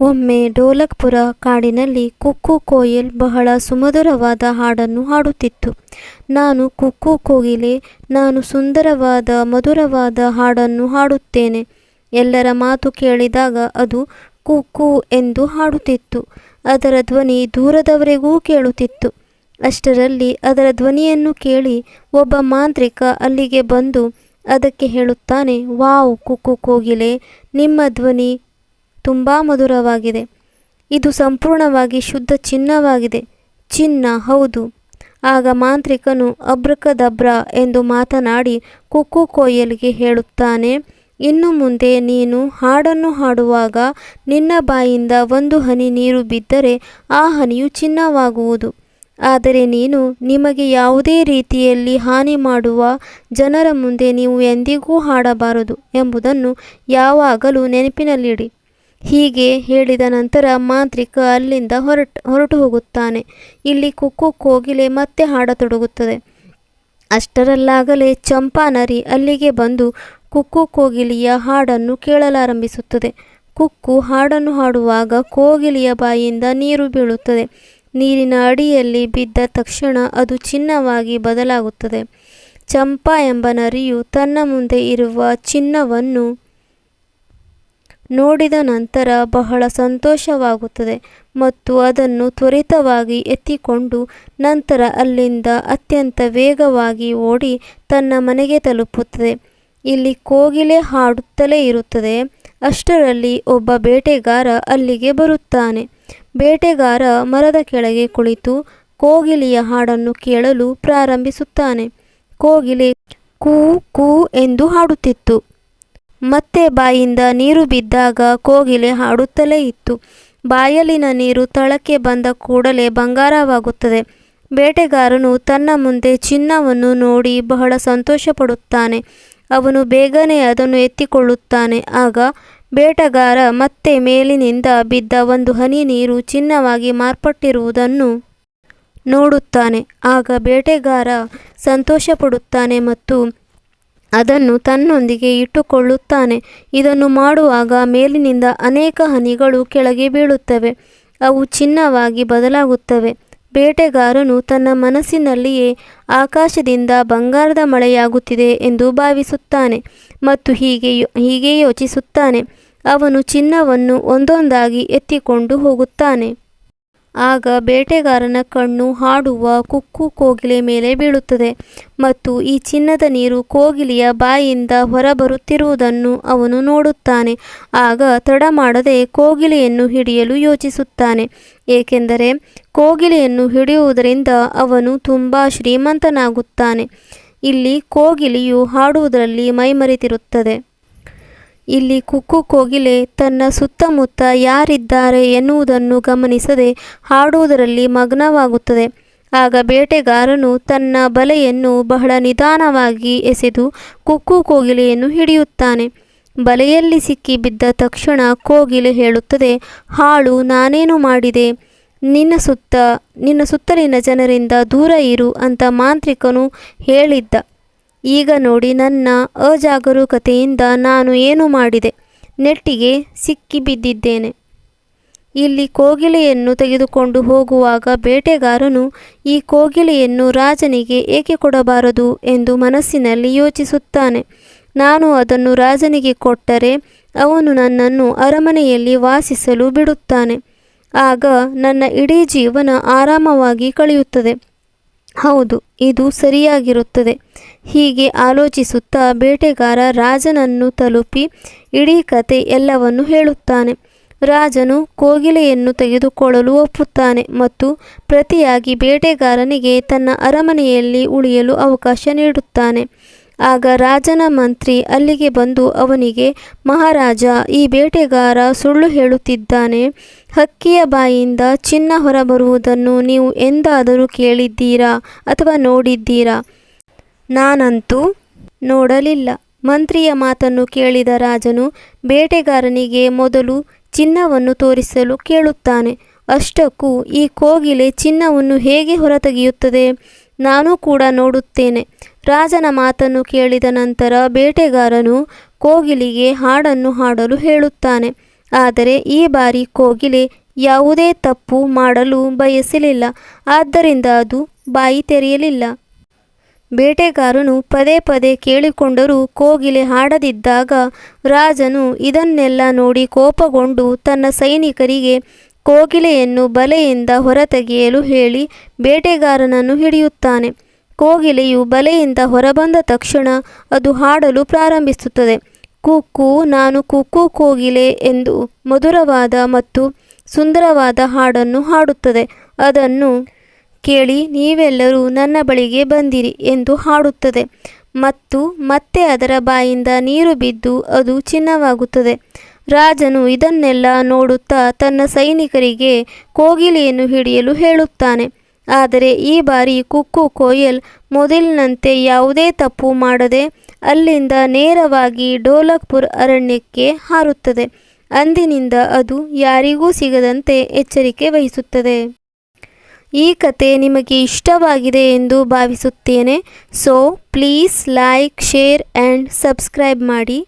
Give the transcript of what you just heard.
ಒಮ್ಮೆ ಢೋಲಕ್ಪುರ ಕಾಡಿನಲ್ಲಿ ಕುಕ್ಕು ಕೋಯಿಲ್ ಬಹಳ ಸುಮಧುರವಾದ ಹಾಡನ್ನು ಹಾಡುತ್ತಿತ್ತು. ನಾನು ಕುಕ್ಕು ಕೋಗಿಲೆ, ನಾನು ಸುಂದರವಾದ ಮಧುರವಾದ ಹಾಡನ್ನು ಹಾಡುತ್ತೇನೆ. ಎಲ್ಲರ ಮಾತು ಕೇಳಿದಾಗ ಅದು ಕುಕ್ಕು ಎಂದು ಹಾಡುತ್ತಿತ್ತು. ಅದರ ಧ್ವನಿ ದೂರದವರೆಗೂ ಕೇಳುತ್ತಿತ್ತು. ಅಷ್ಟರಲ್ಲಿ ಅದರ ಧ್ವನಿಯನ್ನು ಕೇಳಿ ಒಬ್ಬ ಮಾಂತ್ರಿಕ ಅಲ್ಲಿಗೆ ಬಂದು ಅದಕ್ಕೆ ಹೇಳುತ್ತಾನೆ, ವಾವ್ ಕುಕ್ಕು ಕೋಗಿಲೆ, ನಿಮ್ಮ ಧ್ವನಿ ತುಂಬ ಮಧುರವಾಗಿದೆ. ಇದು ಸಂಪೂರ್ಣವಾಗಿ ಶುದ್ಧ ಚಿನ್ನವಾಗಿದೆ. ಚಿನ್ನ, ಹೌದು. ಆಗ ಮಾಂತ್ರಿಕನು ಅಬ್ರಕದಬ್ರ ಎಂದು ಮಾತನಾಡಿ ಕುಕ್ಕು ಕೋಯಿಲ್ಗೆ ಹೇಳುತ್ತಾನೆ, ಇನ್ನು ಮುಂದೆ ನೀನು ಹಾಡನ್ನು ಹಾಡುವಾಗ ನಿನ್ನ ಬಾಯಿಂದ ಒಂದು ಹನಿ ನೀರು ಬಿದ್ದರೆ ಆ ಹನಿಯು ಚಿನ್ನವಾಗುವುದು. ಆದರೆ ನೀನು ನಿಮಗೆ ಯಾವುದೇ ರೀತಿಯಲ್ಲಿ ಹಾನಿ ಮಾಡುವ ಜನರ ಮುಂದೆ ನೀವು ಎಂದಿಗೂ ಹಾಡಬಾರದು ಎಂಬುದನ್ನು ಯಾವಾಗಲೂ ನೆನಪಿನಲ್ಲಿಡಿ. ಹೀಗೆ ಹೇಳಿದ ನಂತರ ಮಾಂತ್ರಿಕ ಅಲ್ಲಿಂದ ಹೊರಟು ಹೋಗುತ್ತಾನೆ. ಇಲ್ಲಿ ಕುಕ್ಕು ಕೋಗಿಲೆ ಮತ್ತೆ ಹಾಡತೊಡಗುತ್ತದೆ. ಅಷ್ಟರಲ್ಲಾಗಲೇ ಚಂಪಾ ನರಿ ಅಲ್ಲಿಗೆ ಬಂದು ಕುಕ್ಕು ಕೋಗಿಲೆಯ ಹಾಡನ್ನು ಕೇಳಲಾರಂಭಿಸುತ್ತದೆ. ಕುಕ್ಕು ಹಾಡನ್ನು ಹಾಡುವಾಗ ಕೋಗಿಲೆಯ ಬಾಯಿಯಿಂದ ನೀರು ಬೀಳುತ್ತದೆ. ನೀರಿನ ಅಡಿಯಲ್ಲಿ ಬಿದ್ದ ತಕ್ಷಣ ಅದು ಚಿನ್ನವಾಗಿ ಬದಲಾಗುತ್ತದೆ. ಚಂಪಾ ಎಂಬ ನರಿಯು ತನ್ನ ಮುಂದೆ ಇರುವ ಚಿನ್ನವನ್ನು ನೋಡಿದ ನಂತರ ಬಹಳ ಸಂತೋಷವಾಗುತ್ತದೆ ಮತ್ತು ಅದನ್ನು ತ್ವರಿತವಾಗಿ ಎತ್ತಿಕೊಂಡು ನಂತರ ಅಲ್ಲಿಂದ ಅತ್ಯಂತ ವೇಗವಾಗಿ ಓಡಿ ತನ್ನ ಮನೆಗೆ ತಲುಪುತ್ತದೆ. ಇಲ್ಲಿ ಕೋಗಿಲೆ ಹಾಡುತ್ತಲೇ ಇರುತ್ತದೆ. ಅಷ್ಟರಲ್ಲಿ ಒಬ್ಬ ಬೇಟೆಗಾರ ಅಲ್ಲಿಗೆ ಬರುತ್ತಾನೆ. ಬೇಟೆಗಾರ ಮರದ ಕೆಳಗೆ ಕುಳಿತು ಕೋಗಿಲೆಯ ಹಾಡನ್ನು ಕೇಳಲು ಪ್ರಾರಂಭಿಸುತ್ತಾನೆ. ಕೋಗಿಲೆ ಕೂ ಕೂ ಎಂದು ಹಾಡುತ್ತಿತ್ತು. ಮತ್ತೆ ಬಾಯಿಂದ ನೀರು ಬಿದ್ದಾಗ ಕೋಗಿಲೆ ಹಾಡುತ್ತಲೇ ಇತ್ತು. ಬಾಯಲ್ಲಿನ ನೀರು ತಳಕ್ಕೆ ಬಂದ ಕೂಡಲೇ ಬಂಗಾರವಾಗುತ್ತದೆ. ಬೇಟೆಗಾರನು ತನ್ನ ಮುಂದೆ ಚಿನ್ನವನ್ನು ನೋಡಿ ಬಹಳ ಸಂತೋಷಪಡುತ್ತಾನೆ. ಅವನು ಬೇಗನೆ ಅದನ್ನು ಎತ್ತಿಕೊಳ್ಳುತ್ತಾನೆ. ಆಗ ಬೇಟೆಗಾರ ಮತ್ತೆ ಮೇಲಿನಿಂದ ಬಿದ್ದ ಒಂದು ಹನಿ ನೀರು ಚಿನ್ನವಾಗಿ ಮಾರ್ಪಟ್ಟಿರುವುದನ್ನು ನೋಡುತ್ತಾನೆ. ಆಗ ಬೇಟೆಗಾರ ಸಂತೋಷಪಡುತ್ತಾನೆ ಮತ್ತು ಅದನ್ನು ತನ್ನೊಂದಿಗೆ ಇಟ್ಟುಕೊಳ್ಳುತ್ತಾನೆ. ಇದನ್ನು ಮಾಡುವಾಗ ಮೇಲಿನಿಂದ ಅನೇಕ ಹನಿಗಳು ಕೆಳಗೆ ಬೀಳುತ್ತವೆ. ಅವು ಚಿನ್ನವಾಗಿ ಬದಲಾಗುತ್ತವೆ. ಬೇಟೆಗಾರನು ತನ್ನ ಮನಸ್ಸಿನಲ್ಲಿಯೇ ಆಕಾಶದಿಂದ ಬಂಗಾರದ ಮಳೆಯಾಗುತ್ತಿದೆ ಎಂದು ಭಾವಿಸುತ್ತಾನೆ ಮತ್ತು ಹೀಗೆ ಯೋಚಿಸುತ್ತಾನೆ. ಅವನು ಚಿನ್ನವನ್ನು ಒಂದೊಂದಾಗಿ ಎತ್ತಿಕೊಂಡು ಹೋಗುತ್ತಾನೆ. ಆಗ ಬೇಟೆಗಾರನ ಕಣ್ಣು ಹಾಡುವ ಕುಕ್ಕು ಕೋಗಿಲೆ ಮೇಲೆ ಬೀಳುತ್ತದೆ ಮತ್ತು ಈ ಚಿನ್ನದ ನೀರು ಕೋಗಿಲೆಯ ಬಾಯಿಯಿಂದ ಹೊರಬರುತ್ತಿರುವುದನ್ನು ಅವನು ನೋಡುತ್ತಾನೆ. ಆಗ ತಡ ಮಾಡದೆ ಕೋಗಿಲೆಯನ್ನು ಹಿಡಿಯಲು ಯೋಚಿಸುತ್ತಾನೆ. ಏಕೆಂದರೆ ಕೋಗಿಲೆಯನ್ನು ಹಿಡಿಯುವುದರಿಂದ ಅವನು ತುಂಬ ಶ್ರೀಮಂತನಾಗುತ್ತಾನೆ. ಇಲ್ಲಿ ಕೋಗಿಲೆಯು ಹಾಡುವುದರಲ್ಲಿ ಮೈಮರೆತಿರುತ್ತದೆ. ಇಲ್ಲಿ ಕುಕ್ಕು ಕೋಗಿಲೆ ತನ್ನ ಸುತ್ತಮುತ್ತ ಯಾರಿದ್ದಾರೆ ಎನ್ನುವುದನ್ನು ಗಮನಿಸದೆ ಹಾಡುವುದರಲ್ಲಿ ಮಗ್ನವಾಗುತ್ತದೆ. ಆಗ ಬೇಟೆಗಾರನು ತನ್ನ ಬಲೆಯನ್ನು ಬಹಳ ನಿಧಾನವಾಗಿ ಎಸೆದು ಕುಕ್ಕು ಕೋಗಿಲೆಯನ್ನು ಹಿಡಿಯುತ್ತಾನೆ. ಬಲೆಯಲ್ಲಿ ಸಿಕ್ಕಿ ಬಿದ್ದ ತಕ್ಷಣ ಕೋಗಿಲೆ ಹೇಳುತ್ತದೆ, ಹಾಳು ನಾನೇನು ಮಾಡಿದೆ? ನಿನ್ನ ಸುತ್ತಲಿನ ಜನರಿಂದ ದೂರ ಇರು ಅಂತ ಮಾಂತ್ರಿಕನು ಹೇಳಿದ್ದ. ಈಗ ನೋಡಿ, ನನ್ನ ಅಜಾಗರೂಕತೆಯಿಂದ ನಾನು ಏನು ಮಾಡಿದೆ? ನೆಟ್ಟಿಗೆ ಸಿಕ್ಕಿ ಬಿದ್ದಿದ್ದೇನೆ. ಇಲ್ಲಿ ಕೋಗಿಲೆಯನ್ನು ತೆಗೆದುಕೊಂಡು ಹೋಗುವಾಗ ಬೇಟೆಗಾರನು ಈ ಕೋಗಿಲೆಯನ್ನು ರಾಜನಿಗೆ ಏಕೆ ಕೊಡಬಾರದು ಎಂದು ಮನಸ್ಸಿನಲ್ಲಿ ಯೋಚಿಸುತ್ತಾನೆ. ನಾನು ಅದನ್ನು ರಾಜನಿಗೆ ಕೊಟ್ಟರೆ ಅವನು ನನ್ನನ್ನು ಅರಮನೆಯಲ್ಲಿ ವಾಸಿಸಲು ಬಿಡುತ್ತಾನೆ. ಆಗ ನನ್ನ ಇಡೀ ಜೀವನ ಆರಾಮವಾಗಿ ಕಳೆಯುತ್ತದೆ. ಹೌದು, ಇದು ಸರಿಯಾಗಿರುತ್ತದೆ. ಹೀಗೆ ಆಲೋಚಿಸುತ್ತಾ ಬೇಟೆಗಾರ ರಾಜನನ್ನು ತಲುಪಿ ಇಡೀ ಕತೆ ಎಲ್ಲವನ್ನು ಹೇಳುತ್ತಾನೆ. ರಾಜನು ಕೋಗಿಲೆಯನ್ನು ತೆಗೆದುಕೊಳ್ಳಲು ಒಪ್ಪುತ್ತಾನೆ ಮತ್ತು ಪ್ರತಿಯಾಗಿ ಬೇಟೆಗಾರನಿಗೆ ತನ್ನ ಅರಮನೆಯಲ್ಲಿ ಉಳಿಯಲು ಅವಕಾಶ ನೀಡುತ್ತಾನೆ. ಆಗ ರಾಜನ ಮಂತ್ರಿ ಅಲ್ಲಿಗೆ ಬಂದು ಅವನಿಗೆ, ಮಹಾರಾಜ, ಈ ಬೇಟೆಗಾರ ಸುಳ್ಳು ಹೇಳುತ್ತಿದ್ದಾನೆ. ಹಕ್ಕಿಯ ಬಾಯಿಯಿಂದ ಚಿನ್ನ ಹೊರಬರುವುದನ್ನು ನೀವು ಎಂದಾದರೂ ಕೇಳಿದ್ದೀರಾ ಅಥವಾ ನೋಡಿದ್ದೀರಾ? ನಾನಂತೂ ನೋಡಲಿಲ್ಲ. ಮಂತ್ರಿಯ ಮಾತನ್ನು ಕೇಳಿದ ರಾಜನು ಬೇಟೆಗಾರನಿಗೆ ಮೊದಲು ಚಿನ್ನವನ್ನು ತೋರಿಸಲು ಕೇಳುತ್ತಾನೆ. ಅಷ್ಟಕ್ಕೂ ಈ ಕೋಗಿಲೆ ಚಿನ್ನವನ್ನು ಹೇಗೆ ಹೊರತೆಗೆಯುತ್ತದೆ? ನಾನು ಕೂಡ ನೋಡುತ್ತೇನೆ. ರಾಜನ ಮಾತನ್ನು ಕೇಳಿದ ನಂತರ ಬೇಟೆಗಾರನು ಕೋಗಿಲಿಗೆ ಹಾಡನ್ನು ಹಾಡಲು ಹೇಳುತ್ತಾನೆ. ಆದರೆ ಈ ಬಾರಿ ಕೋಗಿಲೆ ಯಾವುದೇ ತಪ್ಪು ಮಾಡಲು ಬಯಸಲಿಲ್ಲ. ಆದ್ದರಿಂದ ಅದು ಬಾಯಿ ತೆರೆಯಲಿಲ್ಲ. ಬೇಟೆಗಾರನು ಪದೇ ಪದೇ ಕೇಳಿಕೊಂಡರೂ ಕೋಗಿಲೆ ಹಾಡದಿದ್ದಾಗ ರಾಜನು ಇದನ್ನೆಲ್ಲ ನೋಡಿ ಕೋಪಗೊಂಡು ತನ್ನ ಸೈನಿಕರಿಗೆ ಕೋಗಿಲೆಯನ್ನು ಬಲೆಯಿಂದ ಹೊರತೆಗೆಯಲು ಹೇಳಿ ಬೇಟೆಗಾರನನ್ನು ಹಿಡಿಯುತ್ತಾನೆ. ಕೋಗಿಲೆಯು ಬಲೆಯಿಂದ ಹೊರಬಂದ ತಕ್ಷಣ ಅದು ಹಾಡಲು ಪ್ರಾರಂಭಿಸುತ್ತದೆ. ಕುಕ್ಕು, ನಾನು ಕುಕ್ಕು ಕೋಗಿಲೆ ಎಂದು ಮಧುರವಾದ ಮತ್ತು ಸುಂದರವಾದ ಹಾಡನ್ನು ಹಾಡುತ್ತದೆ. ಅದನ್ನು ಕೇಳಿ ನೀವೆಲ್ಲರೂ ನನ್ನ ಬಳಿಗೆ ಬಂದಿರಿ ಎಂದು ಹಾಡುತ್ತದೆ ಮತ್ತು ಮತ್ತೆ ಅದರ ಬಾಯಿಂದ ನೀರು ಬಿದ್ದು ಅದು ಚಿನ್ನವಾಗುತ್ತದೆ. ರಾಜನು ಇದನ್ನೆಲ್ಲ ನೋಡುತ್ತಾ ತನ್ನ ಸೈನಿಕರಿಗೆ ಕೋಗಿಲೆಯನ್ನು ಹಿಡಿಯಲು ಹೇಳುತ್ತಾನೆ. ಆದರೆ ಈ ಬಾರಿ ಕುಕ್ಕು ಕೋಯಲ್ ಮೊದಲಿನಂತೆ ಯಾವುದೇ ತಪ್ಪು ಮಾಡದೆ ಅಲ್ಲಿಂದ ನೇರವಾಗಿ ಢೋಲಕ್ಪುರ್ ಅರಣ್ಯಕ್ಕೆ ಹಾರುತ್ತದೆ. ಅಂದಿನಿಂದ ಅದು ಯಾರಿಗೂ ಸಿಗದಂತೆ ಎಚ್ಚರಿಕೆ ವಹಿಸುತ್ತದೆ. ಈ ಕತೆ ನಿಮಗೆ ಇಷ್ಟವಾಗಿದೆ ಎಂದು ಭಾವಿಸುತ್ತೇನೆ. So please like, share and subscribe ಮಾಡಿ.